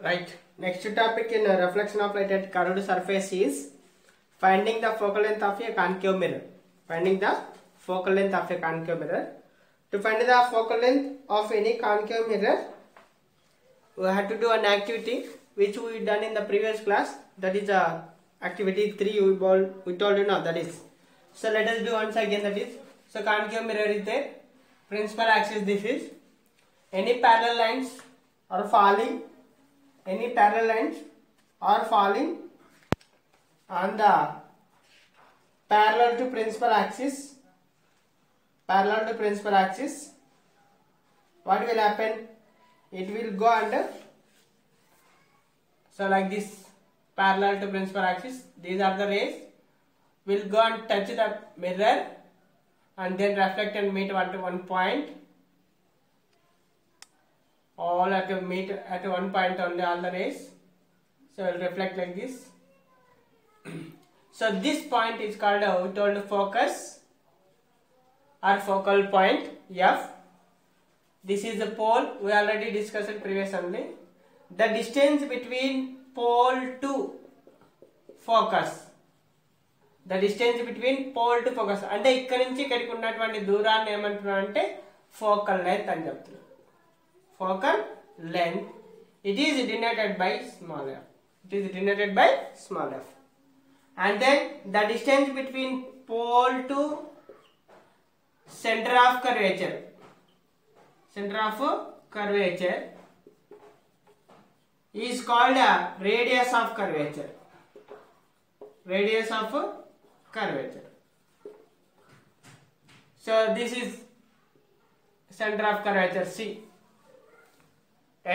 Right. Next topic in reflection of light at curved surface is finding the focal length of a concave mirror. Finding the focal length of a concave mirror. To find the focal length of any concave mirror, we have to do an activity which we done in the previous class. That is activity 3 we told you now, that is. So let us do once again, that is. So concave mirror is there. Principal axis this is. Any parallel lines are falling. Any parallel lines are falling on the parallel to principal axis. Parallel to principal axis. What will happen? It will go under. So like this, parallel to principal axis. These are the rays. Will go and touch the mirror and then reflect and meet at one point. All have to meet at one point only, all the rays. So it will reflect like this. So this point is called, we told, focus or focal point F. This is the pole. We already discussed it previously. The distance between pole to focus. The distance between pole to focus. అంటే ఇక్కడ నుంచి ఇక్కడికి ఉన్నటువంటి దూరాన్ని ఏమంటున్నాం అంటే focal length అని చెప్తున్నాం. Focal length. It is denoted by small f. It is denoted by small f. And then the distance between pole to center of curvature. Center of curvature is called radius of curvature. Radius of curvature. So this is center of curvature C.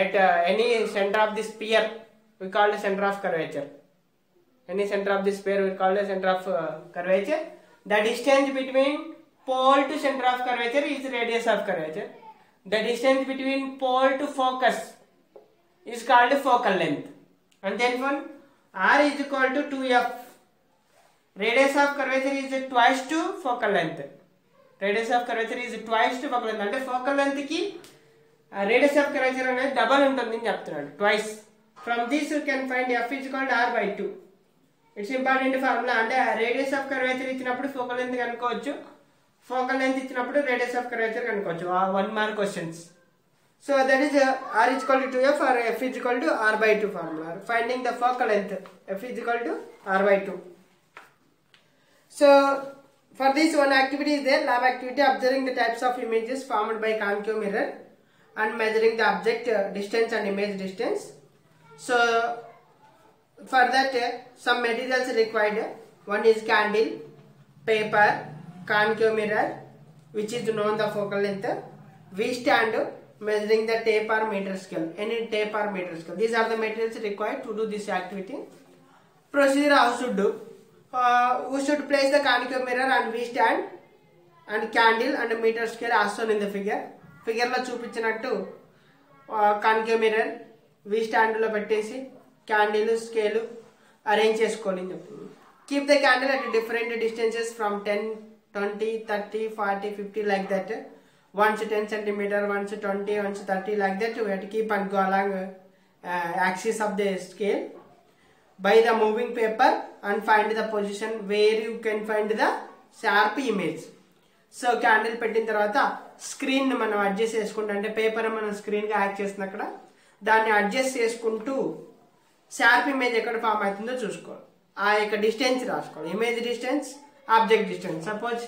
At any center of this sphere, we call it center of curvature. Any center of this sphere, we call it center of curvature. The distance between pole to center of curvature is radius of curvature. The distance between pole to focus is called focal length. And then one R is equal to 2f. Radius of curvature is twice to focal length. Radius of curvature is twice to focal length. అంటే focal length ki radius of curvature అనేది double ఉంటుంది అని చెప్తున్నాడు, twice. From this you can find f is called r by 2. It's important formula. అంటే radius of curvature ఇచ్చినప్పుడు focal length కనుక్కోవచ్చు, focal length ఇచ్చినప్పుడు radius of curvature కనుక్కోవచ్చు. 1 mark questions. So that is r is equal to 2f or f is equal to r by 2 formula. Finding the focal length, f is equal to r by 2. So for this one activity is there, lab activity, observing the types of images formed by concave mirror and measuring the object distance and image distance. So for that some materials required. One is candle, paper, concave mirror which is known the focal length, V-stand, measuring the tape or meter scale, any tape or meter scale. These are the materials required to do this activity. Procedure how should do? We should place the concave mirror and V-stand and candle and meter scale as shown in the figure. Figure లో చూపించినట్టు concave mirror V-stand లో పెట్టేసి candle scale arrange చేసుకోండి అని చెప్తుంది. Keep the candle at different distances from 10, 20, 30, 40, 50 like that. Once 10 cm, once 20, once 30 like that. We have to keep and go along axis of the scale. By the moving paper and find the position where you can find the sharp image. So candle పెట్టిన తర్వాత screen మనం adjust చేసుకుంటూ, అంటే paper మనం screen గా act చేస్తున్న అక్కడ దాన్ని అడ్జస్ట్ చేసుకుంటూ షార్ప్ ఇమేజ్ ఎక్కడ ఫామ్ అవుతుందో చూసుకోవాలి. ఆ యొక్క డిస్టెన్స్ రాసుకోవాలి. Image distance, object distance. Suppose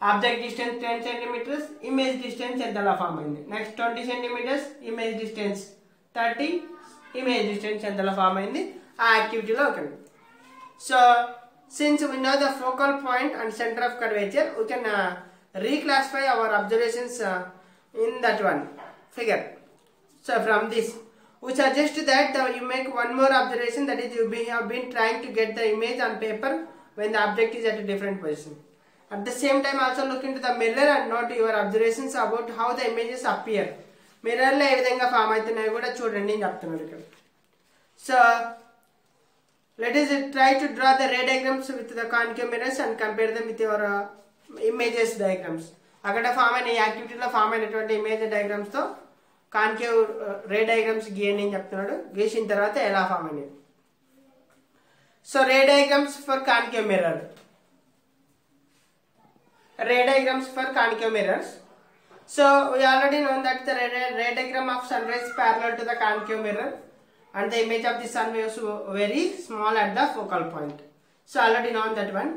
object distance 10 cm, image distance ఎంతలా ఫామ్ అయింది. Next 20 cm, image distance 30, image distance ఎంతలా ఫామ్ అయింది ఆ యాక్టివిటీలో ఒకటి. So since we know the focal point and center of curvature, we can reclassify our observations in that one figure. So from this we suggest that you make one more observation, that is you have been trying to get the image on paper when the object is at a different position. At the same time also look into the mirror and note your observations about how the images appear. Mirror లో ఏ విధంగా form అవుతున్నాయో కూడా చూడండి అని చెప్తున్నాడు ఇక్కడ. So let us try to draw the ray diagrams with the concave mirrors and compare them with your images diagrams. అక్కడ form అయిన యాక్టివిటీలో ఫామ్ అయినటువంటి ఇమేజ్ డయాగ్రామ్స్ తో కాన్కేవ్ రే డయాగ్రామ్స్ గీయండి అని చెప్తున్నాడు. గీసిన తర్వాత ఎలా ఫామ్ అనేది. So ray diagrams for concave mirror. Ray diagrams for concave mirrors. So we already know that the ray diagram of sun rays parallel to the concave mirror, and the image of the sun waves very small at the focal point. So already know that one.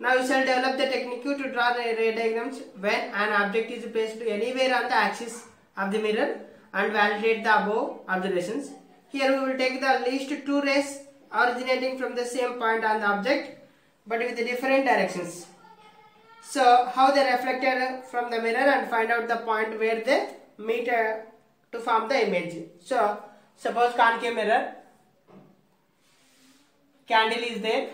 Now we shall develop the technique to draw the ray diagrams when an object is placed anywhere on the axis of the mirror and validate the above observations. Here we will take the least two rays originating from the same point on the object but with different directions. So how they reflected from the mirror and find out the point where they meet to form the image. So suppose concave mirror, candle is there,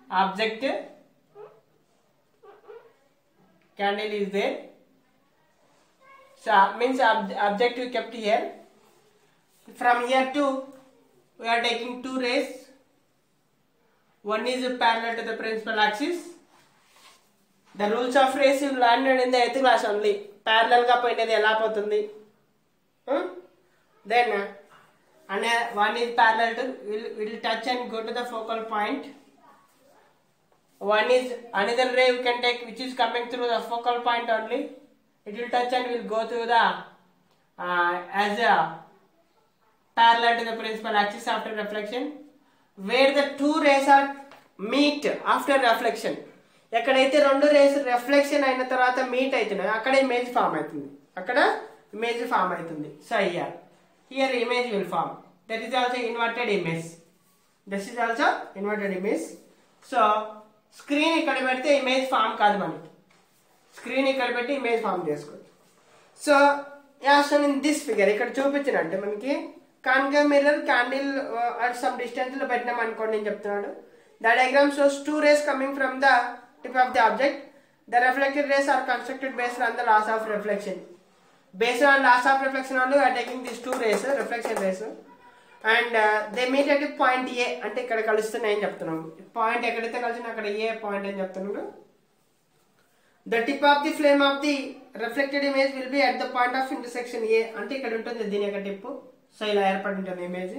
object, candle is there. So means object we kept here. From here to we are taking two rays. One is parallel to the principal axis. The rules of rays you learned in the 8th class only. Parallel ga pointedi ela potundi. Then and one is parallel to will touch and go to the focal point. One is another ray you can take which is coming through the focal point only. It will touch and will go through the as a parallel to the principal axis after reflection. Where the two rays are meet after reflection. ఎక్కడైతే రెండు race reflection అయిన తర్వాత meet అవుతున్నాయి అక్కడ image form అవుతుంది. అక్కడ image form అవుతుంది. So here image will form. That is also inverted image. This is also inverted image. So screen ఇక్కడ పెడితే ఇమేజ్ ఫామ్ కాదు మనకి. స్క్రీన్ ఇక్కడ పెట్టి ఇమేజ్ ఫామ్ చేసుకోవచ్చు. So as in this figure ఇక్కడ చూపించినట్టు మనకి concave mirror candle at some distance లో పెట్టినాం అనుకోండి నేను చెప్తున్నాడు. The diagram shows two rays coming from the tip of the object. The reflected race are constructed based on the laws of reflection. Based on laws of reflection on are taking this two rays reflection rays and they meet at point A అంటే ఇక్కడ కలుస్తున్నాయని చెప్తున్నాం. Point ఎక్కడైతే కలిసిన అక్కడ ఏ point అని చెప్తున్నాడు. The tip of the flame of the reflected image will be at the point of intersection A. అంటే ఇక్కడ ఉంటుంది దీని యొక్క టిప్. సో ఇలా ఏర్పడి ఉంటుంది image.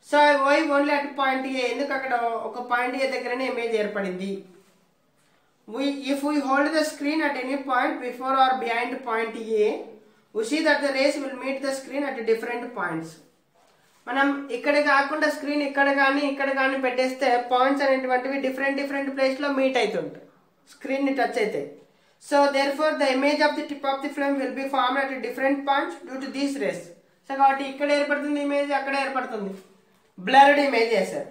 So why only at point A, ఎందుకు అక్కడ ఒక పాయింట్ ఏ దగ్గరనే ఇమేజ్ ఏర్పడింది. If we hold the screen at any point before or behind point A, we see that the rays will meet the screen at different points. మనం ఇక్కడ కాకుండా screen ఇక్కడ కానీ పెట్టేస్తే పాయింట్స్ అనేటువంటివి డిఫరెంట్ ప్లేస్ లో మీట్ అవుతుంటాయి, స్క్రీన్ ని టచ్ అవుతాయి. So therefore the image of the tip of the flame will be formed at different points due to these rays. So కాబట్టి ఇక్కడ ఏర్పడుతుంది ఇమేజ్, అక్కడ ఏర్పడుతుంది, బ్లర్డ్ ఇమేజ్ చేశారు.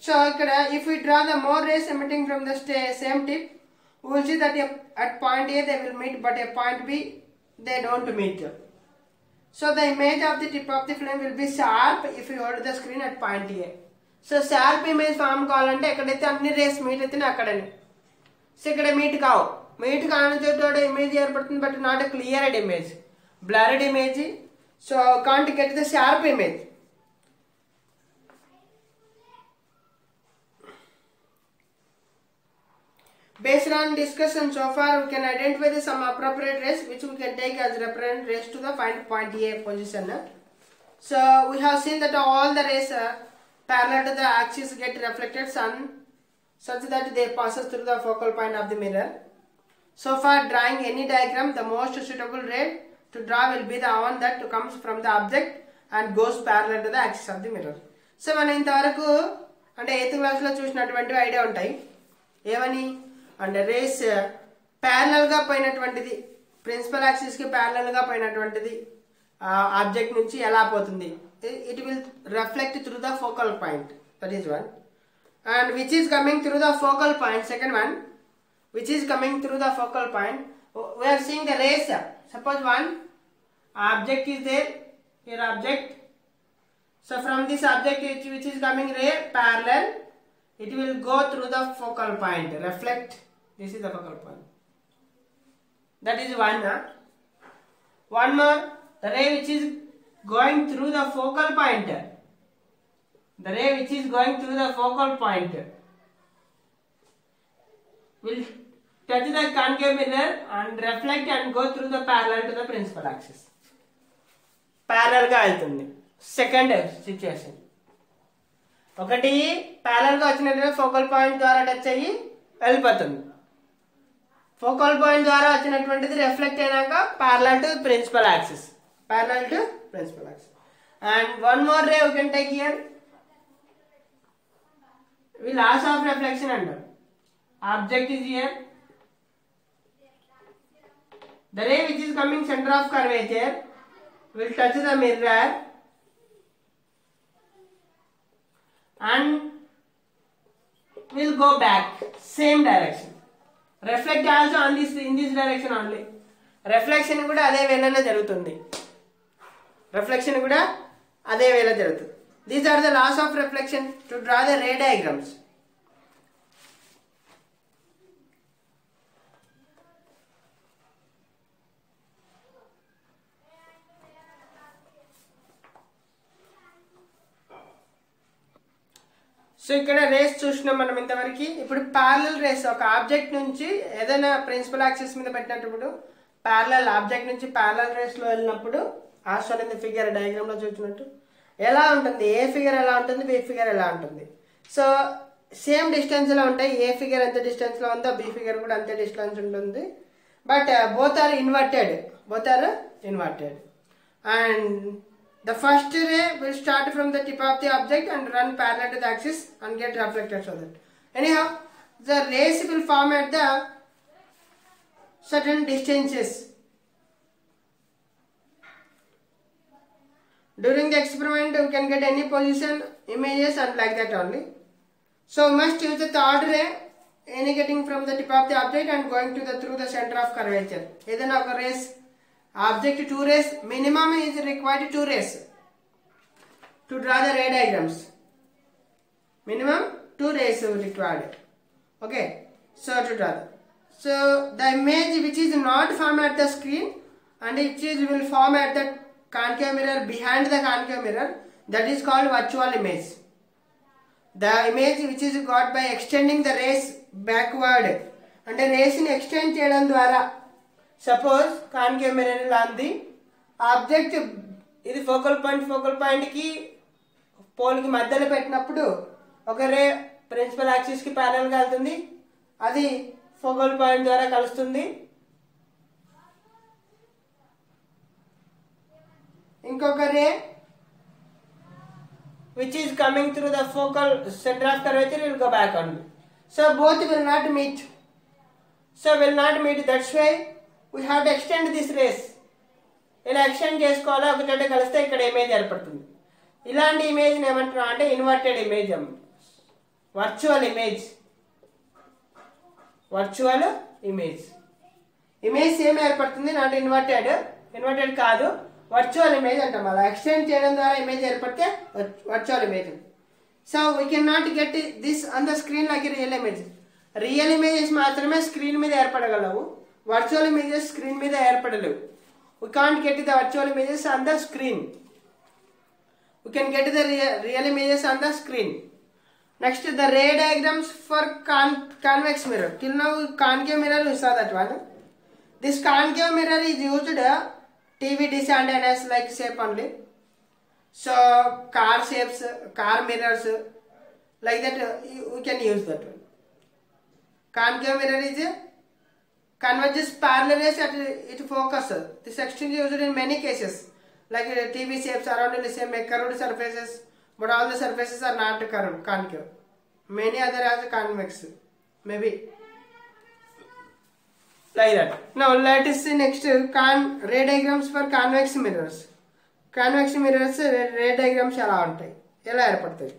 సో ఇక్కడ if we draw the more rays emitting from the same tip, we will see that at point A they will meet, but at point B they don't meet. So the image of the tip of the flame will be sharp if you hold the screen at point A. So sharp image form కావాలంటే ఎక్కడైతే అన్ని race meet అవుతున్నాయి అక్కడనే. So ఇక్కడ meet కాని చోట image ఏర్పడుతుంది, but not a cleared image, blurred image. So can't get the sharp image. Based on discussion so far, we can identify some appropriate rays which we can take as reference rays to the find point A position. So we have seen that all the rays parallel to the axis get reflected sun such that they passes through the focal point of the mirror. So for drawing any diagram, the most suitable ray to draw will be the one that comes from the object and goes parallel to the axis of the mirror. So మనం ఇంతవరకు అంటే 8th class లో చూసినటువంటి idea ఉంటాయి. ఏమని అంటే race parallel గా పోయినటువంటిది, principal axis కి ప్యారలల్ గా పోయినటువంటిది ఆబ్జెక్ట్ నుంచి ఎలా పోతుంది, it will reflect through the focal point. That is one. And which is coming through the focal point, second one, which is coming through the focal point. We are seeing the rays. Suppose one object is there, here object. So from this object which is coming ray parallel, it will go through the focal point, reflect. This is the focal point. That is one. One more, the ray which is going through the focal point. The ray which is going through the focal point will touch the concave mirror and reflect and go through the parallel to the principal axis. Parallel గా వెళ్తుంది. Second situation, ఒకటి parallel గా వచ్చినట్టు focal point ద్వారా touch అయ్యి వెళ్ళిపోతుంది. Focal point ద్వారా వచ్చినటువంటిది రిఫ్లెక్ట్ అయినాక parallel to principal axis. And one more ray you can take here. We loss of reflection under. Object is here. The ray which is coming center of curvature will touch the mirror and will go back same direction. Reflect also on this in this direction only. Reflection kuda ade velana jarugutundi. These are the laws of reflection to draw the ray diagrams. So ఇక్కడ race చూసినాం మనం ఇంతవరకు. ఇప్పుడు parallel race, ఒక object నుంచి ఏదైనా principal axis మీద పెట్టినప్పుడు ప్యారలల్ ఆబ్జెక్ట్ నుంచి ప్యారలల్ రేస్ లో వెళ్ళినప్పుడు ఆశ్చర్య ఫిగర్ డయాగ్రామ్ లో చూసినట్టు ఎలా ఉంటుంది, ఏ ఫిగర్ ఎలా ఉంటుంది, బి ఫిగర్ ఎలా ఉంటుంది. సో సేమ్ డిస్టెన్స్ లో ఉంటాయి. ఏ ఫిగర్ ఎంత డిస్టెన్స్ లో ఉందో బి ఫిగర్ కూడా అంతే డిస్టెన్స్ ఉంటుంది. But both are inverted. And the first ray will start from the tip of the object and run parallel to the axis and get reflected so that. Anyhow, the rays will form at the certain distances. During the experiment, you can get any position, images and like that only. So must use the third ray getting from the tip of the object and going to the through the center of curvature. Either of rays, object 2 rays, minimum is required 2 rays to draw the ray diagrams. Minimum 2 rays required. Okay, so to draw. So the image which is not formed at the screen and which is will form at the concave mirror behind the concave mirror, that is called virtual image. The image which is got by extending the rays backward, and the rays ni extend cheyadam dwara. Suppose concave mirror la undi, object ఇది focal point కి pole కి మధ్యలో పెట్టినప్పుడు ఒక రే principal axis కి parallel గా వెళ్తుంది, అది ఫోకల్ పాయింట్ ద్వారా కలుస్తుంది. ఇంకొక రే which is coming through the focal center of curvature will go back only. So both will not meet. That's why we have to extend this rays. ఇలా extend చేసుకోవాలా, ఒక చోట కలిస్తే ఇక్కడ ఇమేజ్ ఏర్పడుతుంది. ఇలాంటి ఇమేజ్ ఏమంటున్నాం అంటే inverted image, virtual image same ఏర్పడుతుంది, నాట్ ఇన్వర్టెడ్ కాదు, వర్చువల్ ఇమేజ్ అంటాం. అలా ఎక్స్టెండ్ చేయడం ద్వారా ఇమేజ్ ఏర్పడితే virtual image. So we can not get this on the screen like real images మాత్రమే స్క్రీన్ మీద ఏర్పడగలవు, వర్చువల్ ఇమేజెస్ స్క్రీన్ మీద ఏర్పడలేవు. We can't get the virtual images on the screen. We can get the real images on the screen. Next, the ray diagrams for convex mirror. Till now, concave mirror we saw that one. This concave mirror is used TV dish antennas like shape only. So car shapes, car mirrors, like that we can use that one. Concave mirror is converges parallel rays at its focus. This extension is used in many cases, like TV shapes around the same curved surfaces, but all the surfaces are not curved, concave. Many other are convex, maybe like that. Now let us see next ray diagrams for convex mirrors. Convex mirrors ray diagrams ఎలా ఉంటాయి, ఎలా ఏర్పడతాయి.